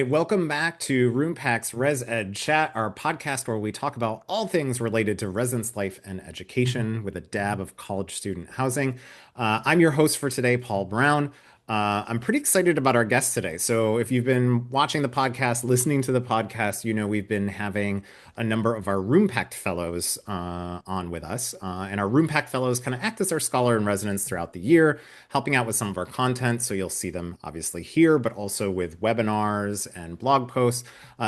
right, welcome back to Roompact's ResEdChat, our podcast where we talk about all things related to residence life and education with a dab of college student housing. I'm your host for today, Paul Brown. I'm pretty excited about our guest today. So, if you've been watching the podcast, listening to the podcast, you know we've been having a number of our Roompact Fellows on with us. And our Roompact Fellows kind of act as our scholar in residence throughout the year, helping out with some of our content. So you'll see them obviously here, but also with webinars and blog posts.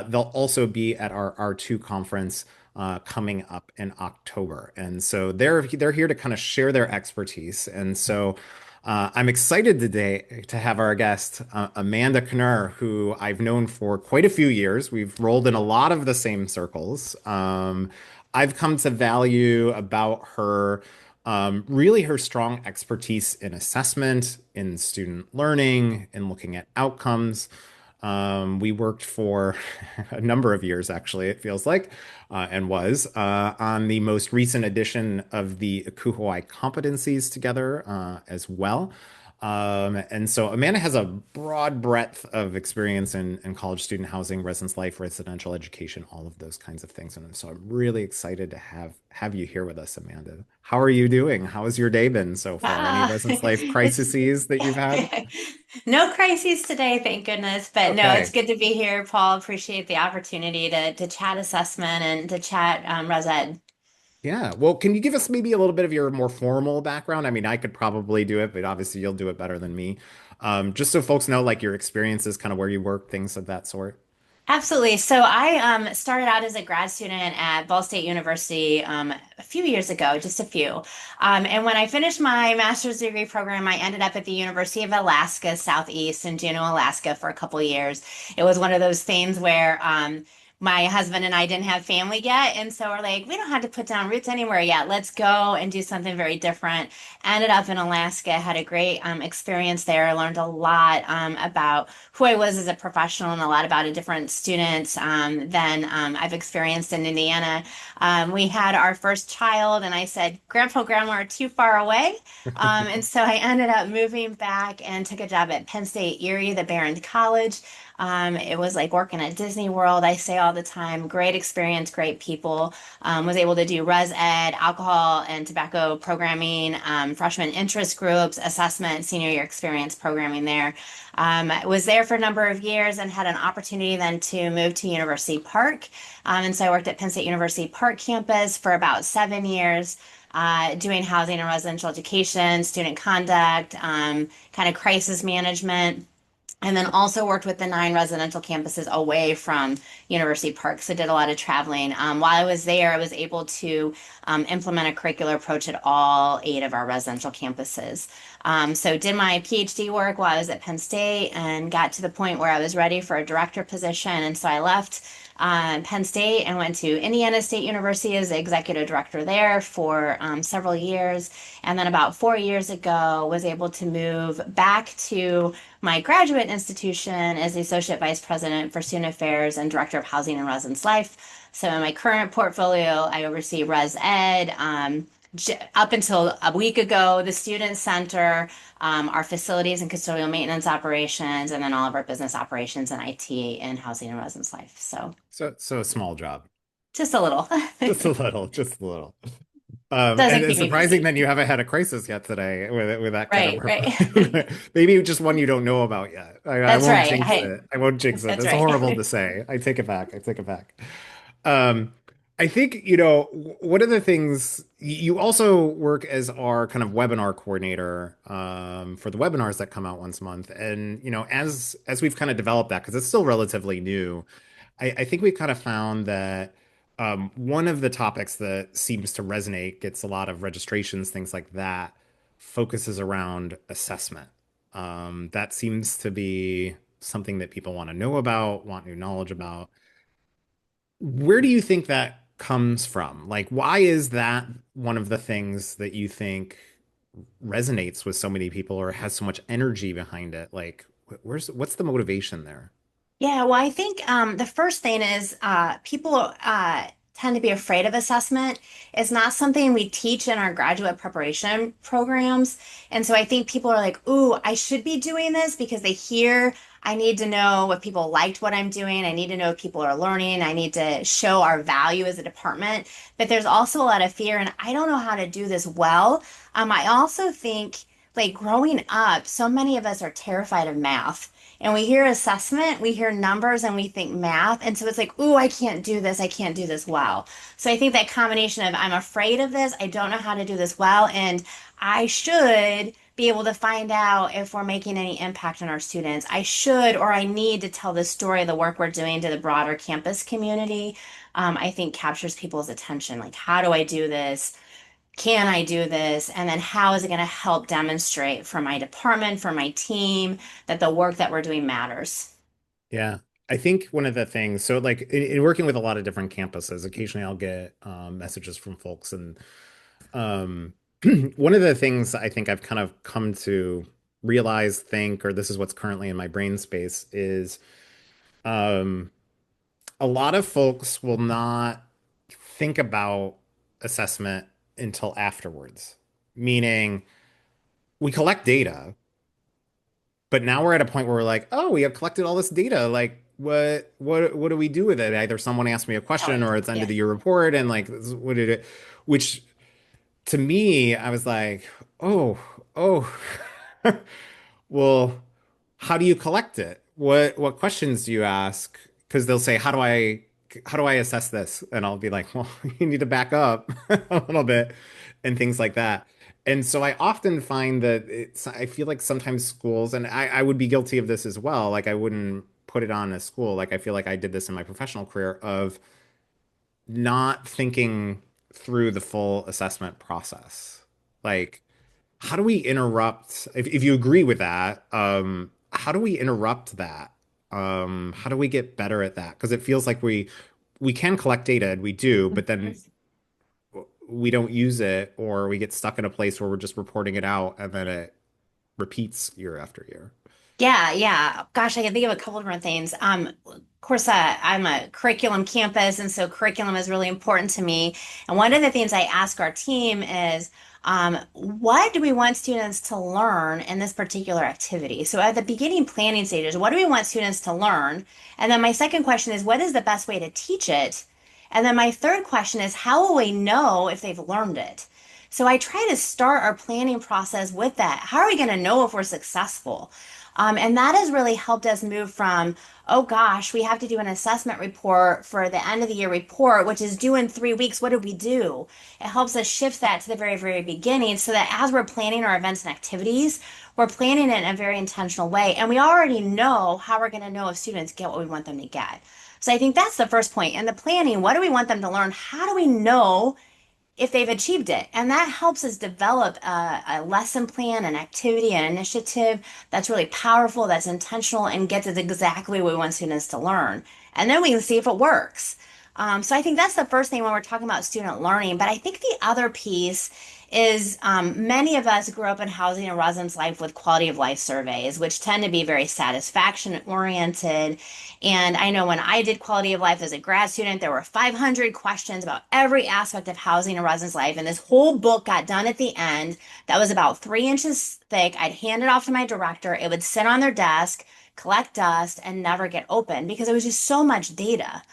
They'll also be at our R2 conference coming up in October. And so they're here to kind of share their expertise. And so I'm excited today to have our guest, Amanda Knerr, who I've known for quite a few years. We've rolled in a lot of the same circles. I've come to value about her really her strong expertise in assessment, in student learning, in looking at outcomes. We worked for a number of years, actually, it feels like, and was on the most recent edition of the Kuhoi competencies together as well. And so Amanda has a broad breadth of experience in college student housing, residence life, residential education, all of those kinds of things. And so I'm really excited to have you here with us, Amanda. How are you doing? How has your day been so far? Any Ah, residence life it's crises that you've had? no crises today, thank goodness. But no, it's Okay. good to be here, Paul. Appreciate the opportunity to chat assessment and to chat Res Ed. Yeah. Well, can you give us maybe a little bit of your more formal background? I mean, I could probably do it, but obviously you'll do it better than me. Just so folks know, like your experiences, kind of where you work, things of that sort. Absolutely. So I started out as a grad student at Ball State University a few years ago, just a few. And when I finished my master's degree program, I ended up at the University of Alaska Southeast in Juneau, Alaska for a couple of years. It was one of those things where my husband and I didn't have family yet. And so we're like, we don't have to put down roots anywhere yet. Let's go and do something very different. Ended up in Alaska, had a great experience there, learned a lot about who I was as a professional and a lot about a different student than I've experienced in Indiana. We had our first child, and I said, Grandpa, Grandma are too far away. And so I ended up moving back and took a job at Penn State Erie, the Barron College. It was like working at Disney World. I say all the time, great experience, great people. Was able to do res ed, alcohol and tobacco programming, freshman interest groups, assessment, senior year experience programming there. I was there for a number of years and had an opportunity then to move to University Park. And so I worked at Penn State University Park campus for about 7 years. Doing housing and residential education, student conduct, kind of crisis management, and then also worked with the 9 residential campuses away from University Park. So did a lot of traveling. While I was there, I was able to implement a curricular approach at all 8 of our residential campuses. So did my PhD work while I was at Penn State and got to the point where I was ready for a director position. And so I left Penn State and went to Indiana State University as the executive director there for several years. And then about 4 years ago, was able to move back to my graduate institution as the Associate Vice President for Student Affairs and Director of Housing and Residence Life. So in my current portfolio, I oversee Res Ed. Up until a week ago, the Student Center, our facilities and custodial maintenance operations, and then all of our business operations and IT and Housing and Residence Life. So So a small job. just a little. Just a little, just a little. And Doesn't it's keep me surprising busy. that you haven't had a crisis yet today with that kind of Right, work. right. Maybe just one you don't know about yet. I That's won't right. jinx it. I won't jinx it. That's It's right. horrible to say. I take it back. I take it back. Um, I think, one of the things you also work as our kind of webinar coordinator for the webinars that come out once a month. And, as we've kind of developed that, because it's still relatively new, I think we've kind of found that one of the topics that seems to resonate, gets a lot of registrations, things like that, focuses around assessment. That seems to be something that people want to know about, want new knowledge about. Where do you think that comes from? Like, why is that one of the things that you think resonates with so many people or has so much energy behind it? Like, what's the motivation there? Yeah, well, I think the first thing is people tend to be afraid of assessment. It's not something we teach in our graduate preparation programs. And so I think people are like, ooh, I should be doing this because they hear I need to know if people liked what I'm doing. I need to know if people are learning. I need to show our value as a department. But there's also a lot of fear, and I don't know how to do this well. I also think, like growing up, so many of us are terrified of math. And we hear assessment, we hear numbers, and we think math. And so it's like, ooh, I can't do this. I can't do this well. So I think that combination of I'm afraid of this, I don't know how to do this well, and I should be able to find out if we're making any impact on our students. I should or I need to tell the story of the work we're doing to the broader campus community. I think captures people's attention. Like, how do I do this? Can I do this? And then how is it going to help demonstrate for my department, for my team, that the work that we're doing matters? Yeah. I think one of the things, so like in working with a lot of different campuses, occasionally I'll get messages from folks, and um, one of the things I think I've kind of come to realize, think, or this is what's currently in my brain space is um, a lot of folks will not think about assessment until afterwards, meaning we collect data, but now we're at a point where we're like, oh, we have collected all this data. Like, what do we do with it? Either someone asked me a question Totally. or it's end of Yeah. the year report, and like, what did it? Which to me, I was like, oh, well, how do you collect it? What questions do you ask? Because they'll say, how do I assess this? And I'll be like, well, you need to back up a little bit and things like that. And so I often find that I feel like sometimes schools, and I would be guilty of this as well. Like I wouldn't put it on a school. Like I feel like I did this in my professional career of not thinking through the full assessment process. Like, how do we interrupt, if you agree with that, how do we interrupt that? How do we get better at that? Because it feels like we can collect data and we do, but then we don't use it, or we get stuck in a place where we're just reporting it out and then it repeats year after year. Yeah, yeah. Gosh, I can think of a couple different things. Of course, I'm a curriculum campus, and so curriculum is really important to me. And one of the things I ask our team is, what do we want students to learn in this particular activity? So at the beginning planning stages, what do we want students to learn? And then my second question is, what is the best way to teach it? And then my third question is, how will we know if they've learned it? So I try to start our planning process with that. How are we going to know if we're successful? And that has really helped us move from, oh gosh, we have to do an assessment report for the end of the year report, which is due in 3 weeks. What do we do? It helps us shift that to the very, very beginning so that as we're planning our events and activities, we're planning it in a very intentional way. And we already know how we're going to know if students get what we want them to get. So I think that's the first point. In the planning, what do we want them to learn? How do we know if they've achieved it? And that helps us develop a lesson plan, an activity, an initiative that's really powerful, that's intentional, and gets us exactly what we want students to learn. And then we can see if it works. So I think that's the first thing when we're talking about student learning. But I think the other piece is many of us grew up in housing and residence life with quality of life surveys, which tend to be very satisfaction oriented. And I know when I did quality of life as a grad student, there were 500 questions about every aspect of housing and residence life. And this whole book got done at the end that was about 3 inches thick. I'd hand it off to my director. It would sit on their desk, collect dust, and never get opened because it was just so much data.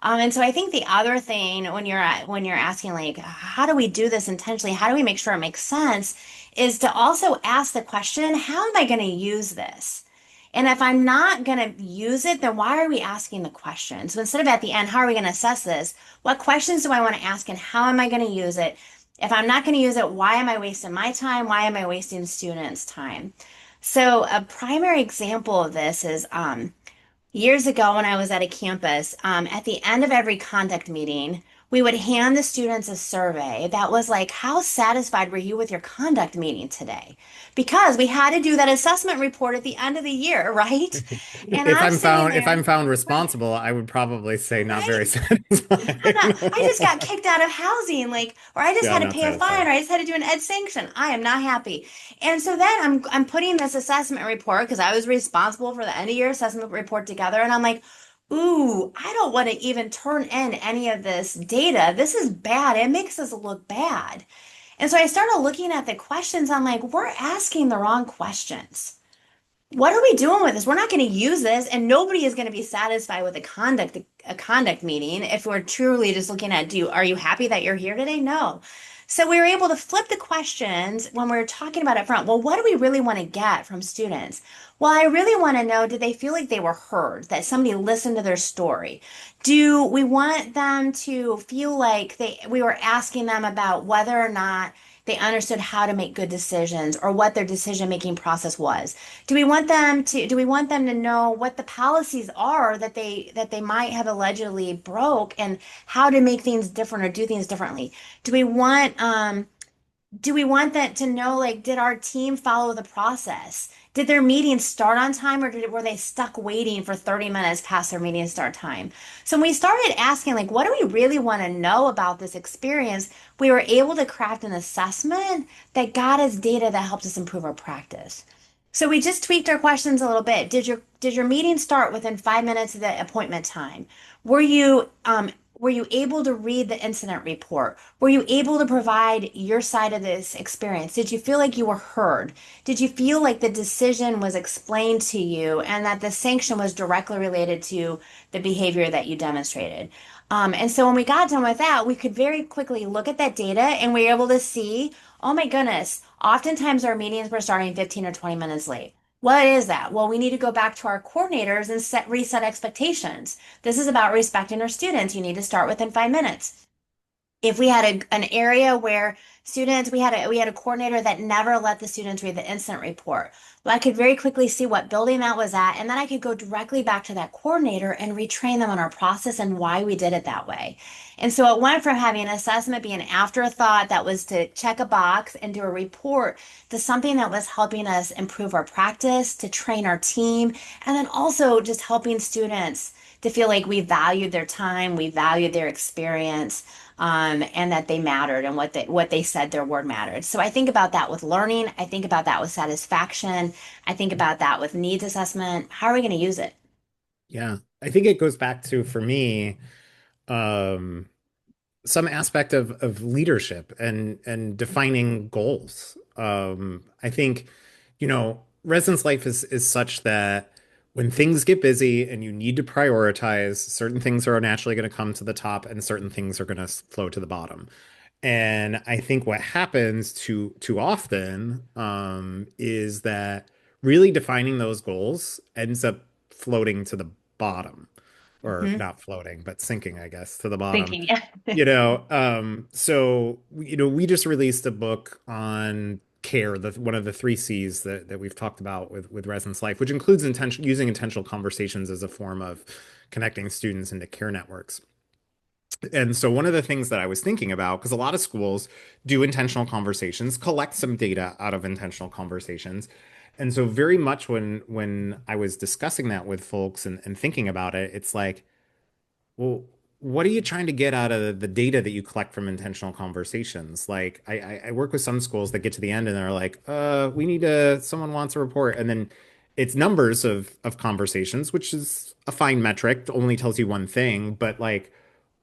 And so I think the other thing when you're asking like how do we do this intentionally, how do we make sure it makes sense, is to also ask the question, how am I going to use this? And if I'm not going to use it, then why are we asking the question? So instead of at the end, how are we going to assess this? What questions do I want to ask and how am I going to use it? If I'm not going to use it, why am I wasting my time? Why am I wasting students' time? So a primary example of this is years ago, when I was at a campus, at the end of every conduct meeting, we would hand the students a survey that was like, how satisfied were you with your conduct meeting today? Because we had to do that assessment report at the end of the year, right? And I'm sitting If there, I'm found right? responsible, I would probably say not very Right. I satisfied. just got kicked out of housing, like, or I just Yeah, had to not pay a fine, satisfied. or I just had to do an ed sanction. I am not happy. And so then I'm putting this assessment report because I was responsible for the end of year assessment report together, and I'm like, ooh, I don't want to even turn in any of this data. This is bad. It makes us look bad. And so I started looking at the questions. I'm like, we're asking the wrong questions. what are we doing with this? We're not going to use this, and nobody is going to be satisfied with a conduct meeting if we're truly just looking at are you happy that you're here today? No. So we were able to flip the questions when we were talking about it front. Well, what do we really want to get from students? Well, I really want to know, did they feel like they were heard, that somebody listened to their story? Do we want them to feel like we were asking them about whether or not they understood how to make good decisions or what their decision making process was? Do we want them to know what the policies are that they might have allegedly broke and how to make things different or do things differently? Do we want do we want that to know, like, did our team follow the process? Did their meeting start on time, or were they stuck waiting for 30 minutes past their meeting start time? So when we started asking, like, what do we really want to know about this experience, we were able to craft an assessment that got us data that helped us improve our practice. So we just tweaked our questions a little bit. Did your meeting start within 5 minutes of the appointment time? Were you able to read the incident report? Were you able to provide your side of this experience? Did you feel like you were heard? Did you feel like the decision was explained to you and that the sanction was directly related to the behavior that you demonstrated? And so when we got done with that, we could very quickly look at that data and we were able to see, oh my goodness, oftentimes our meetings were starting 15 or 20 minutes late. What is that? Well, we need to go back to our coordinators and reset expectations. This is about respecting our students. You need to start within 5 minutes. If we had an area where students, we had a coordinator that never let the students read the incident report. Well, I could very quickly see what building that was at, and then I could go directly back to that coordinator and retrain them on our process and why we did it that way. And so it went from having an assessment being an afterthought that was to check a box and do a report to something that was helping us improve our practice, to train our team, and then also just helping students to feel like we valued their time, we valued their experience, and that they mattered and what they said their word mattered. So I think about that with learning. I think about that with satisfaction. I think about that with needs assessment. How are we going to use it? Yeah. I think it goes back to, for me, um, some aspect of leadership and defining goals. I think, residence life is such that when things get busy and you need to prioritize, certain things are naturally going to come to the top and certain things are going to flow to the bottom. And I think what happens too often is that really defining those goals ends up floating to the bottom, or Hmm. not floating, but sinking, I guess, to the bottom. Thinking, yeah. So we just released a book on care, one of the three C's that we've talked about with Residence Life, which includes using intentional conversations as a form of connecting students into care networks. And so one of the things that I was thinking about, because a lot of schools do intentional conversations, collect some data out of intentional conversations. And so very much when I was discussing that with folks and thinking about it, it's like, well, what are you trying to get out of the data that you collect from intentional conversations? Like I work with some schools that get to the end and they're like, we need someone wants a report. And then it's numbers of conversations, which is a fine metric, only tells you one thing, but like,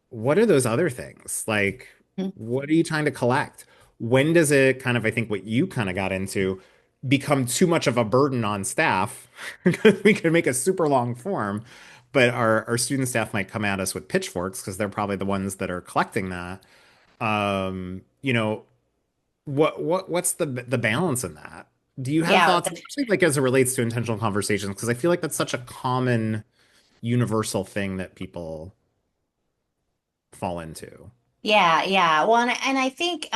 what are those other things? Like, what are you trying to collect? When does it kind of, I think what you kind of got into, become too much of a burden on staff? Because we could make a super long form, but our student staff might come at us with pitchforks because they're probably the ones that are collecting that. Um, you know, what's the balance in that? Do you have Yeah. thoughts, especially like as it relates to intentional conversations? Because I feel like that's such a common, universal thing that people fall into. Yeah. Yeah. Well, and I think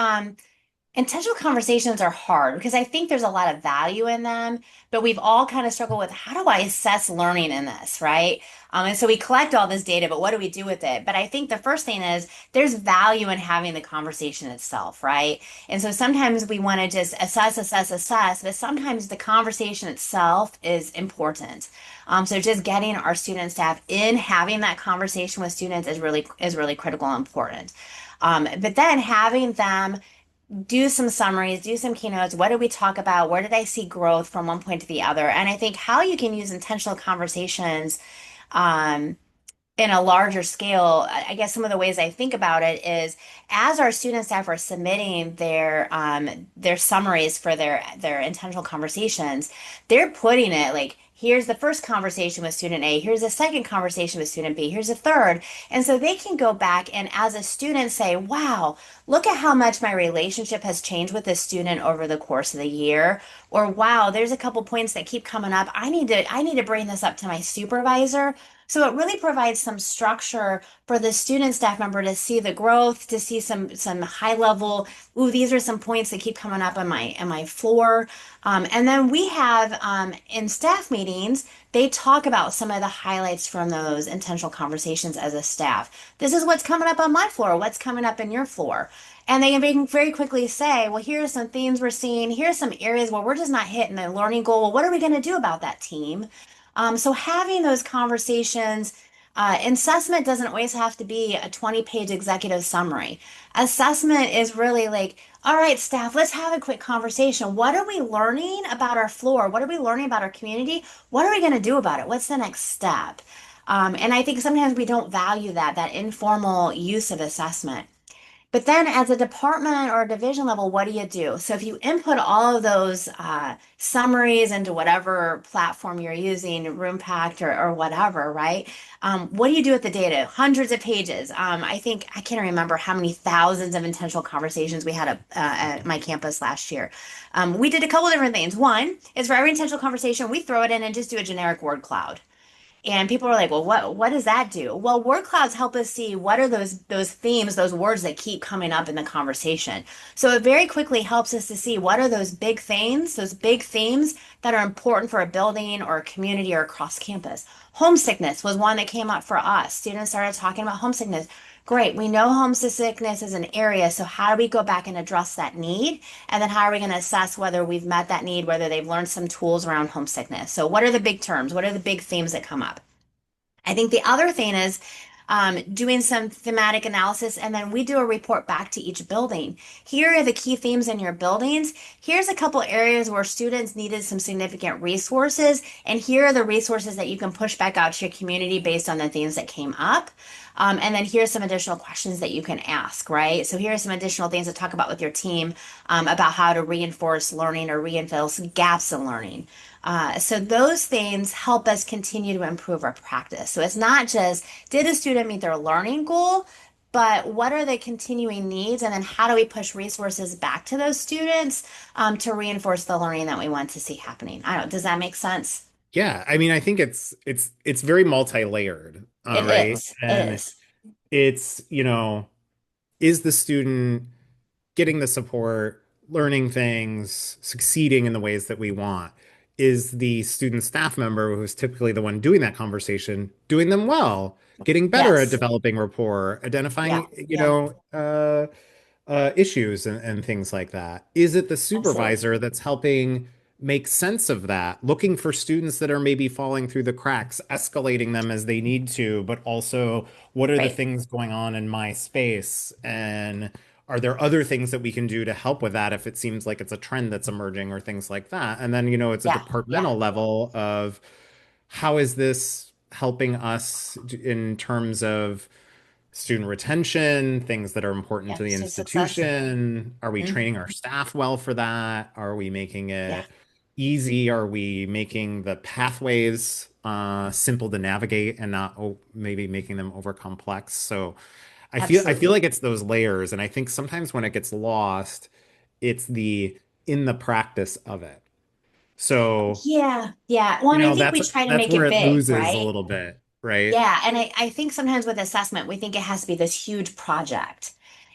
intentional conversations are hard because I think there's a lot of value in them, but we've all kind of struggled with how do I assess learning in this, right? And so we collect all this data, but what do we do with it? But I think the first thing is there's value in having the conversation itself, right? And so sometimes we want to just assess, but sometimes the conversation itself is important. So just getting our student staff in, having that conversation with students is really critical and important. But then having them do some summaries, do some keynotes. What did we talk about? Where did I see growth from one point to the other? And I think how you can use intentional conversations um, in a larger scale, I guess some of the ways I think about it is as our student staff are submitting their summaries for their intentional conversations, they're putting it like here's the first conversation with student A, here's the second conversation with student B, here's a third. And so they can go back and as a student say, wow, look at how much my relationship has changed with this student over the course of the year. Or wow, there's a couple points that keep coming up. I need to bring this up to my supervisor. So it really provides some structure for the student staff member to see the growth, to see some high level, ooh, these are some points that keep coming up on my floor. And then we have in staff meetings, they talk about some of the highlights from those intentional conversations as a staff. This is what's coming up on my floor, what's coming up in your floor. And they can very quickly say, well, here are some themes we're seeing. Here's some areas where we're just not hitting the learning goal. Well, what are we going to do about that team? So having those conversations, assessment doesn't always have to be a 20-page executive summary. Assessment is really like, all right, staff, let's have a quick conversation. What are we learning about our floor? What are we learning about our community? What are we going to do about it? What's the next step? And I think sometimes we don't value that informal use of assessment. But then as a department or a division level, what do you do? So if you input all of those summaries into whatever platform you're using, Roompact or whatever, right? What do you do with the data? Hundreds of pages. I think I can't remember how many thousands of intentional conversations we had at my campus last year. We did a couple different things. One is for every intentional conversation, we throw it in and just do a generic word cloud. And people are like, well, what does that do? Well, word clouds help us see what are those themes, those words that keep coming up in the conversation. So it very quickly helps us to see what are those big themes that are important for a building or a community or across campus. Homesickness was one that came up for us. Students started talking about homesickness. Great, we know homesickness is an area, so how do we go back and address that need? And then how are we going to assess whether we've met that need, whether they've learned some tools around homesickness? So, what are the big terms? What are the big themes that come up? I think the other thing is doing some thematic analysis, and then we do a report back to each building. Here are the key themes in your buildings. Here's a couple areas where students needed some significant resources, and here are the resources that you can push back out to your community based on the themes that came up. And then here's some additional questions that you can ask, right? So here are some additional things to talk about with your team about how to reinforce learning or reinforce gaps in learning. So those things help us continue to improve our practice. So it's not just did a student meet their learning goal, but what are the continuing needs, and then how do we push resources back to those students to reinforce the learning that we want to see happening? I don't know. Does that make sense? Yeah, I mean, I think it's very multi-layered, It right? is. It And is. it's, is the student getting the support, learning things, succeeding in the ways that we want? Is the student staff member, who's typically the one doing that conversation, doing them well, getting better at Yes. developing rapport, Yeah. identifying, Yeah. issues and things like that? Is it the Absolutely. supervisor that's helping make sense of that, looking for students that are maybe falling through the cracks, escalating them as they need to, but also what are the Right. things going on in my space? And are there other things that we can do to help with that if it seems like it's a trend that's emerging or things like that? And then, it's a Yeah. Yeah. departmental level of how is this helping us in terms of student retention, things that are important Yeah. to the Student success. institution? Are we Mhm. training our staff well for that? Are we making Yeah. it easy? Are we making the pathways simple to navigate and not maybe making them over complex? So I feel Absolutely. like it's those layers, and I think sometimes when it gets lost, it's the in the practice of it. So, Yeah. Yeah. Well, and I think we that's try to that's make where it it big, loses a right? little bit, right? Yeah, and I think sometimes with assessment, we think it has to be this huge project.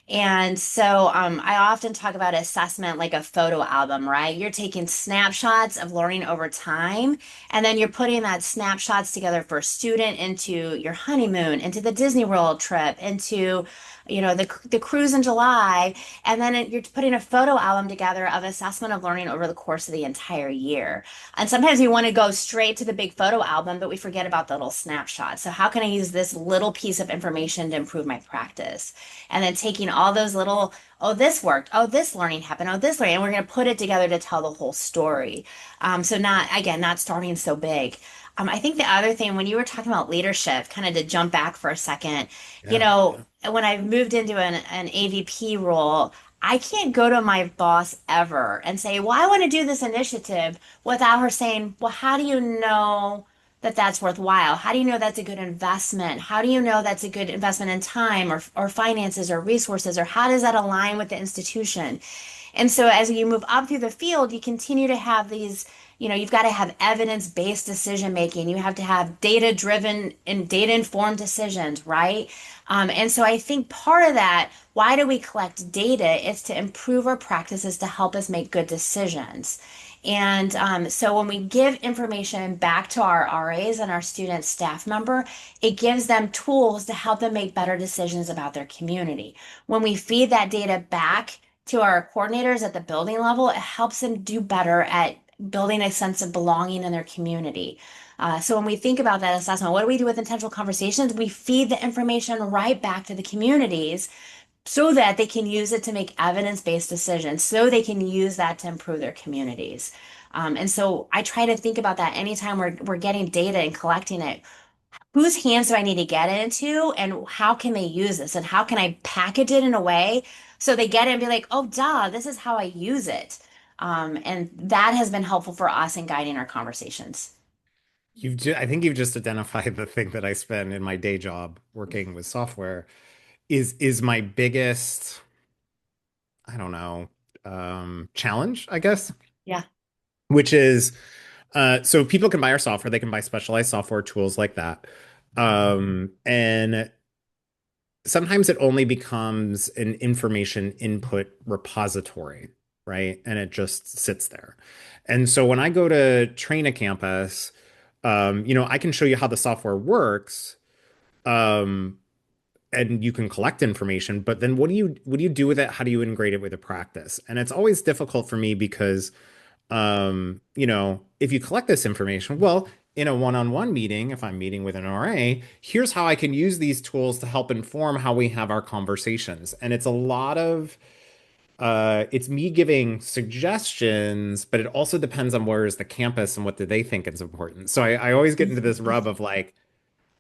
And so I often talk about assessment like a photo album, right? You're taking snapshots of learning over time, and then you're putting that snapshots together for a student into your honeymoon, into the Disney World trip, into, the cruise in July, and then you're putting a photo album together of assessment of learning over the course of the entire year. And sometimes we want to go straight to the big photo album, but we forget about the little snapshot. So how can I use this little piece of information to improve my practice? And then taking all those little oh, this worked. Oh, this learning happened. Oh, this learning. And we're going to put it together to tell the whole story. So not, again, not starting so big. I think the other thing, when you were talking about leadership, kind of to jump back for a second, Yeah. Yeah. when I moved into an AVP role, I can't go to my boss ever and say, well, I want to do this initiative without her saying, well, how do you know that that's worthwhile? How do you know that's a good investment? How do you know that's a good investment in time or finances or resources? Or how does that align with the institution? And so as you move up through the field, you continue to have these, you've got to have evidence-based decision making. You have to have data-driven and data-informed decisions, right? And so I think part of that, why do we collect data? It's to improve our practices to help us make good decisions. And so when we give information back to our RAs and our student staff member, it gives them tools to help them make better decisions about their community. When we feed that data back to our coordinators at the building level, it helps them do better at building a sense of belonging in their community. So when we think about that assessment, what do we do with intentional conversations? We feed the information right back to the communities so that they can use it to make evidence-based decisions, so they can use that to improve their communities. And so I try to think about that anytime we're getting data and collecting it. Whose hands do I need to get it into, and how can they use this? And how can I package it in a way so they get it and be like, oh, duh, this is how I use it. And that has been helpful for us in guiding our conversations. I think you've just identified the thing that I spend in my day job working with software is my biggest, I don't know, challenge, I guess, Yeah. which is so people can buy our software, they can buy specialized software tools like that. And sometimes it only becomes an information input repository, right? And it just sits there. And so when I go to train a campus, I can show you how the software works, um, and you can collect information, but then what do you do with it? How do you integrate it with a practice? And it's always difficult for me because if you collect this information, well, in a one-on-one meeting, if I'm meeting with an RA, here's how I can use these tools to help inform how we have our conversations. And it's a lot of it's me giving suggestions, but it also depends on where is the campus and what do they think is important. So I always get into this rub of like,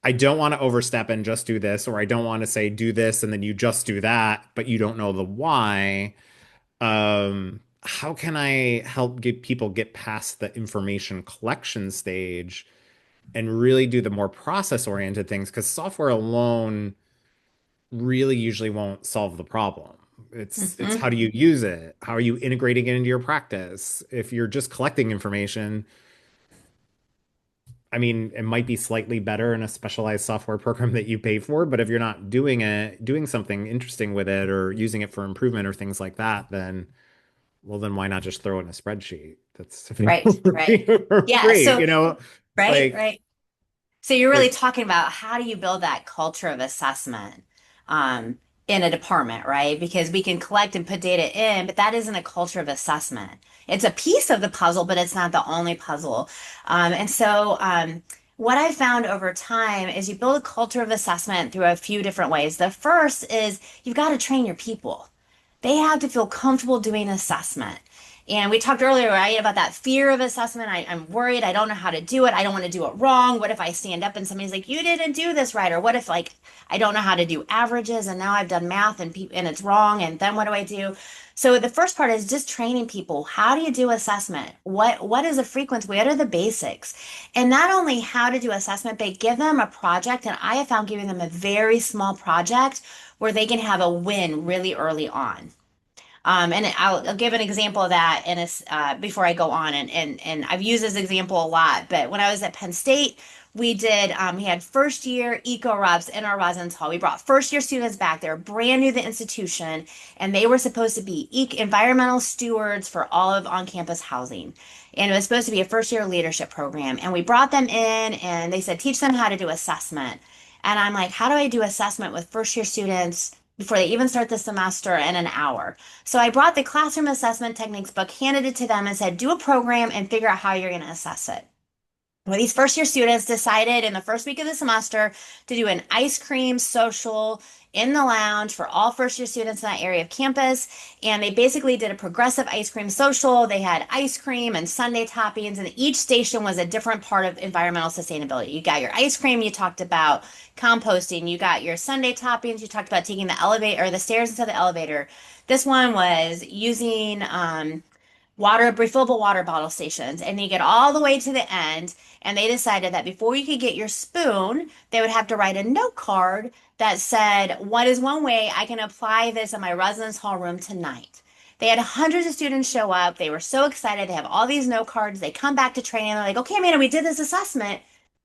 I don't want to overstep and just do this, or I don't want to say do this and then you just do that, but you don't know the why. How can I help get people get past the information collection stage and really do the more process oriented things? Because software alone really usually won't solve the problem. It's Hmm. how do you use it? How are you integrating it into your practice? If you're just collecting information, I mean, it might be slightly better in a specialized software program that you pay for, but if you're not doing something interesting with it or using it for improvement or things like that, then well, then why not just throw in a spreadsheet that's Right, available right. for Yeah. free, So, right, Like, right. So you're really like talking about how do you build that culture of assessment um, in a department, right? Because we can collect and put data in, but that isn't a culture of assessment. It's a piece of the puzzle, but it's not the only puzzle. What I found over time is you build a culture of assessment through a few different ways. The first is you've got to train your people. They have to feel comfortable doing assessment. And we talked earlier, right, about that fear of assessment. I'm worried. I don't know how to do it. I don't want to do it wrong. What if I stand up and somebody's like, you didn't do this right? Or what if like I don't know how to do averages and now I've done math and it's wrong and then what do I do? So the first part is just training people. How do you do assessment? What is the frequency? What are the basics? And not only how to do assessment, but give them a project. And I have found giving them a very small project where they can have a win really early on. And I'll give an example of that before I go on. And I've used this example a lot, but when I was at Penn State, we had first year eco reps in our residence hall. We brought first year students back. They were brand new to the institution, and they were supposed to be environmental stewards for all of on campus housing. And it was supposed to be a first year leadership program. And we brought them in, and they said, teach them how to do assessment. And I'm like, how do I do assessment with first year students before they even start the semester in an hour? So I brought the classroom assessment techniques book, handed it to them, and said, do a program and figure out how you're going to assess it. Well, these first year students decided in the first week of the semester to do an ice cream social in the lounge for all first year students in that area of campus. And they basically did a progressive ice cream social. They had ice cream and sundae toppings, and each station was a different part of environmental sustainability. You got your ice cream, you talked about composting, you got your sundae toppings, you talked about taking the elevator or the stairs instead of the elevator. This one was using refillable water bottle stations, and you get all the way to the end, and they decided that before you could get your spoon, they would have to write a note card that said, what is one way I can apply this in my residence hall room tonight? They had hundreds of students show up. They were so excited. They have all these note cards. They come back to training. They're like, okay, Amanda, we did this assessment.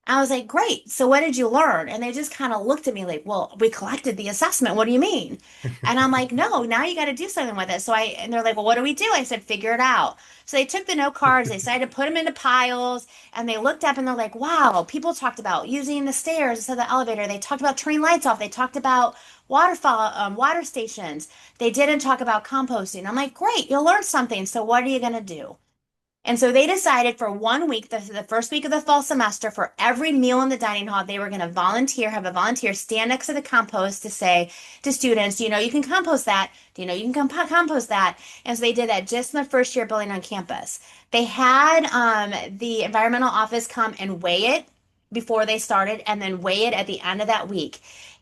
I was like, great. So what did you learn? And they just kind of looked at me like, well, we collected the assessment. What do you mean? And I'm like, no, now you got to do something with it. And they're like, well, what do we do? I said, figure it out. So they took the note cards, they decided to put them into piles, and they looked up and they're like, wow, people talked about using the stairs instead of the elevator. They talked about turning lights off. They talked about water stations. They didn't talk about composting. I'm like, great, you'll learn something. So what are you going to do? And so they decided for 1 week, the first week of the fall semester, for every meal in the dining hall, they were going to have a volunteer stand next to the compost to say to students, do you know you can compost that? Do you know you can compost that? And so they did that just in the first year building on campus. They had the environmental office come and weigh it before they started and then weigh it at the end of that week.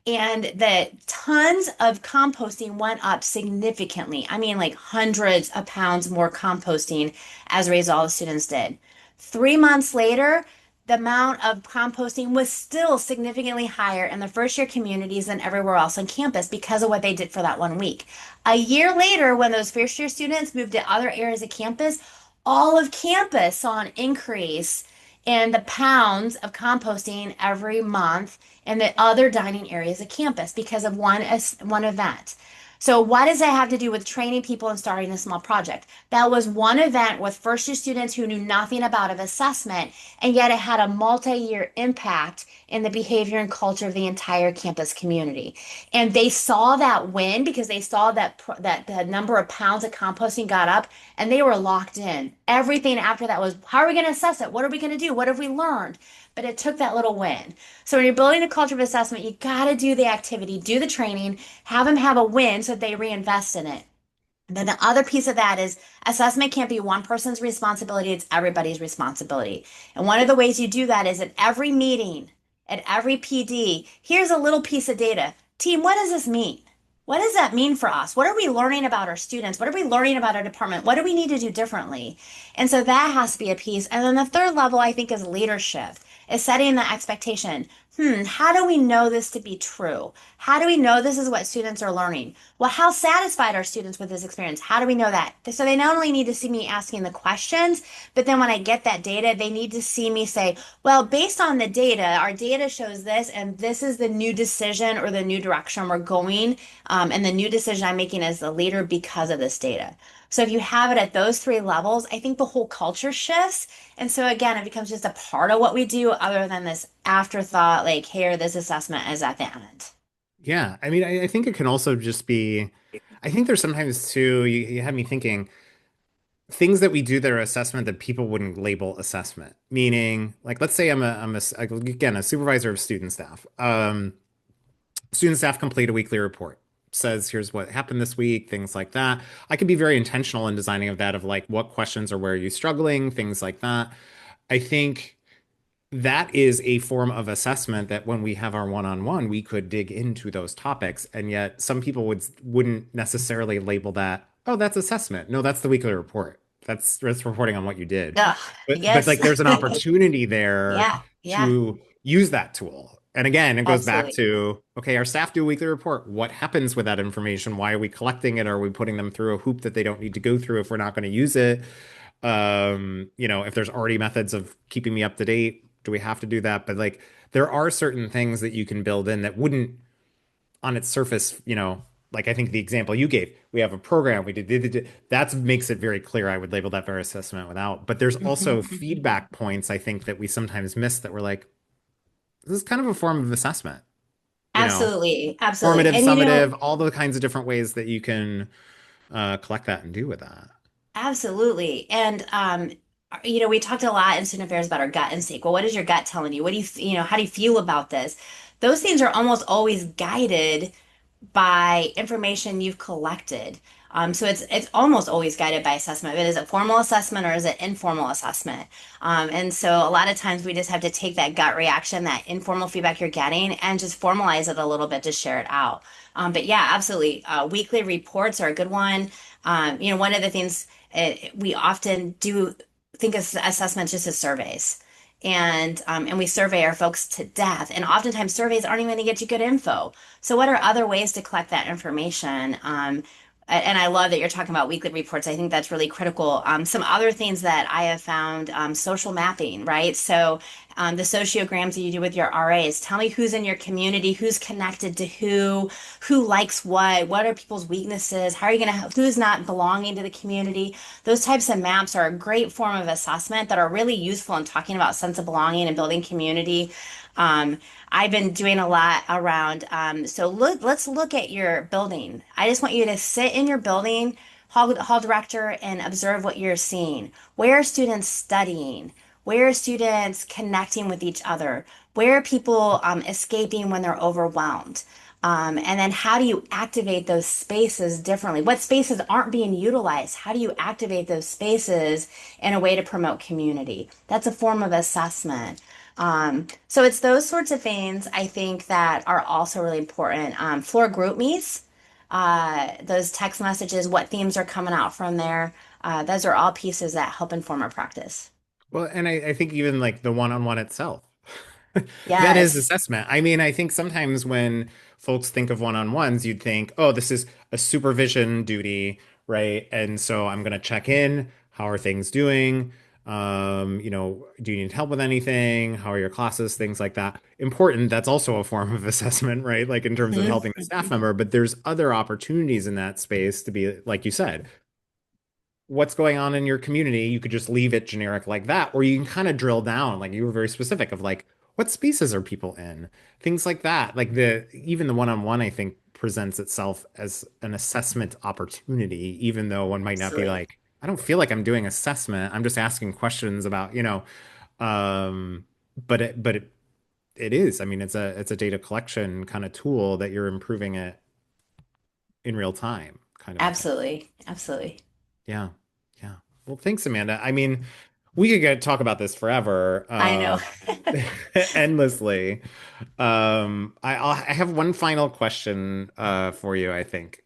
And the tons of composting went up significantly. I mean, like hundreds of pounds more composting as a result of students did. 3 months later, the amount of composting was still significantly higher in the first year communities than everywhere else on campus because of what they did for that 1 week. A year later, when those first year students moved to other areas of campus, all of campus saw an increase in the pounds of composting every month in the other dining areas of campus because of one event. So what does that have to do with training people and starting a small project? That was one event with first year students who knew nothing about of assessment, and yet it had a multi-year impact in the behavior and culture of the entire campus community. And they saw that win because they saw that the number of pounds of composting got up, and they were locked in. Everything after that was, how are we going to assess it? What are we going to do? What have we learned? But it took that little win. So when you're building a culture of assessment, you got to do the activity, do the training, have them have a win so that they reinvest in it. Then the other piece of that is assessment can't be one person's responsibility, it's everybody's responsibility. And one of the ways you do that is at every meeting, at every PD, here's a little piece of data. Team, what does this mean? What does that mean for us? What are we learning about our students? What are we learning about our department? What do we need to do differently? And so that has to be a piece. And then the third level, I think, is leadership, is setting the expectation. How do we know this to be true? How do we know this is what students are learning? Well, how satisfied are students with this experience? How do we know that? So they not only need to see me asking the questions, but then when I get that data, they need to see me say, well, based on the data, our data shows this, and this is the new decision or the new direction we're going, and the new decision I'm making as the leader because of this data. So if you have it at those three levels, I think the whole culture shifts. And so again, it becomes just a part of what we do other than this afterthought, like, here, this assessment is at the end. Yeah, I mean, I think it can also just be, I think there's sometimes too, you have me thinking, things that we do that are assessment that people wouldn't label assessment. Meaning, like, let's say again, a supervisor of student staff. Student staff complete a weekly report. Says, here's what happened this week, things like that. I could be very intentional in designing of that, of like, what questions or where are you struggling, things like that. I think that is a form of assessment that when we have our one-on-one, we could dig into those topics. And yet some people wouldn't necessarily label that, oh, that's assessment. No, that's the weekly report. That's reporting on what you did. Ugh, But yes. like there's an opportunity there Yeah, yeah, to use that tool. And again, it goes back absolutely. to, okay, our staff do a weekly report. What happens with that information? Why are we collecting it? Are we putting them through a hoop that they don't need to go through if we're not going to use it? If there's already methods of keeping me up to date, do we have to do that? But like there are certain things that you can build in that wouldn't on its surface, like I think the example you gave, we have a program, that makes it very clear. I would label that very assessment without. But there's also Mhm, mhm. feedback points I think that we sometimes miss that we're like, this is kind of a form of assessment, you know, Absolutely, absolutely. formative, And summative, all the kinds of different ways that you can collect that and do with that. absolutely. And we talked a lot in student affairs about our gut instinct. Well, what is your gut telling you? What do you, how do you feel about this? Those things are almost always guided by information you've collected. So it's almost always guided by assessment. But is it formal assessment or is it informal assessment? And so a lot of times we just have to take that gut reaction, that informal feedback you're getting, and just formalize it a little bit to share it out. But yeah, absolutely. Weekly reports are a good one. One of the things we often do think of assessments just as surveys. And we survey our folks to death. And oftentimes surveys aren't even going to get you good info. So what are other ways to collect that information? And I love that you're talking about weekly reports. I think that's really critical. Some other things that I have found, social mapping, right? So the sociograms that you do with your RAs, tell me who's in your community, who's connected to who likes what are people's weaknesses, how are you going to help, who's not belonging to the community. Those types of maps are a great form of assessment that are really useful in talking about sense of belonging and building community. Um, I've been doing a lot around, let's look at your building. I just want you to sit in your building, hall director, and observe what you're seeing. Where are students studying? Where are students connecting with each other? Where are people escaping when they're overwhelmed? And then how do you activate those spaces differently? What spaces aren't being utilized? How do you activate those spaces in a way to promote community? That's a form of assessment. So it's those sorts of things I think that are also really important. For group meets, those text messages, what themes are coming out from there, those are all pieces that help inform our practice. Well, and I think even like the one-on-one itself, that is Yes. assessment. I mean, I think sometimes when folks think of one-on-ones, you'd think, oh, this is a supervision duty, right? And so I'm going to check in. How are things doing? Do you need help with anything? How are your classes? Things like that. Important. That's also a form of assessment, right? Like in terms of Mhm. helping the staff member, but there's other opportunities in that space to be, like you said, what's going on in your community. You could just leave it generic like that, or you can kind of drill down, like you were very specific of like, what spaces are people in? Things like that. Like even the one-on-one, I think, presents itself as an assessment opportunity, even though one might not be Absolutely. like, I don't feel like I'm doing assessment. I'm just asking questions about, um, it is. I mean, it's a data collection kind of tool that you're improving it in real time, kind of a thing. Absolutely. Absolutely. Yeah. Yeah. Well, thanks, Amanda. I mean, we could talk about this forever, I know. endlessly. I have one final question for you, I think.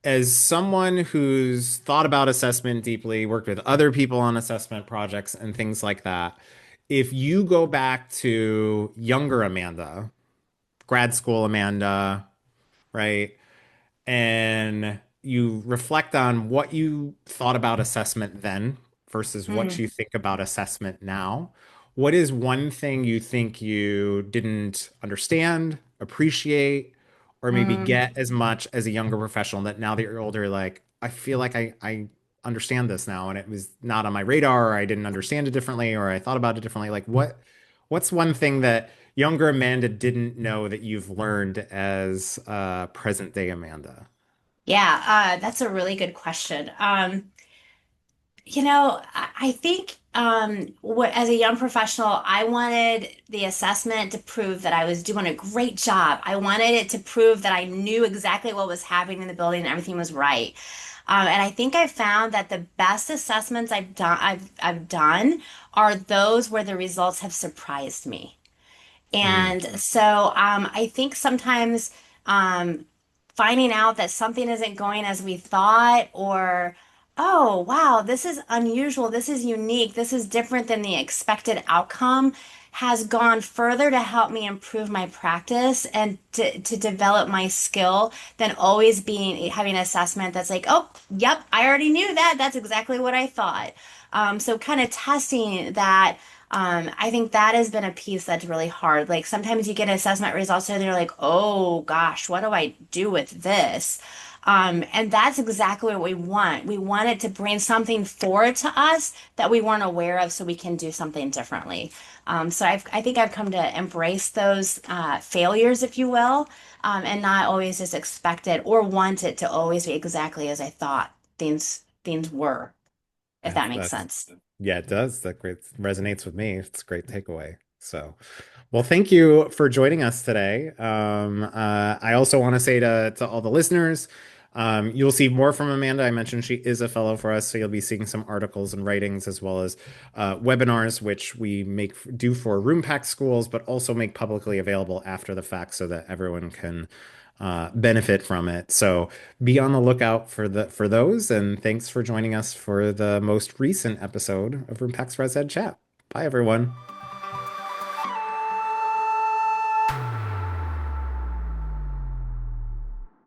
As someone who's thought about assessment deeply, worked with other people on assessment projects and things like that, if you go back to younger Amanda, grad school Amanda, right? And you reflect on what you thought about assessment then versus what Mm, you think about assessment now. What is one thing you think you didn't understand, appreciate, or maybe mm. get as much as a younger professional that now that you're older, like, I feel like I understand this now and it was not on my radar, or I didn't understand it differently, or I thought about it differently. Like what's one thing that younger Amanda didn't know that you've learned as present day Amanda? Yeah, that's a really good question. I think as a young professional, I wanted the assessment to prove that I was doing a great job. I wanted it to prove that I knew exactly what was happening in the building and everything was right. And I think I found that the best assessments I've done are those where the results have surprised me. Mm, And so I think sometimes um, finding out that something isn't going as we thought, or, oh, wow, this is unusual, this is unique, this is different than the expected outcome, has gone further to help me improve my practice and to develop my skill than always being having an assessment that's like, oh, yep, I already knew that. That's exactly what I thought. So kind of testing that. I think that has been a piece that's really hard. Like sometimes you get assessment results and you're like, oh gosh, what do I do with this? And that's exactly what we want. We want it to bring something forward to us that we weren't aware of so we can do something differently. I think I've come to embrace those failures, if you will, and not always just expect it or want it to always be exactly as I thought things were, if that makes that's sense. yeah, it does. That great resonates with me. It's a great takeaway. So, Well, thank you for joining us today. I also want to say to all the listeners, you'll see more from Amanda. I mentioned she is a fellow for us, so you'll be seeing some articles and writings as well as webinars, which we make do for Roompact schools, but also make publicly available after the fact so that everyone can benefit from it. So be on the lookout for those. And thanks for joining us for the most recent episode of Roompact's ResEd Chat. Bye, everyone.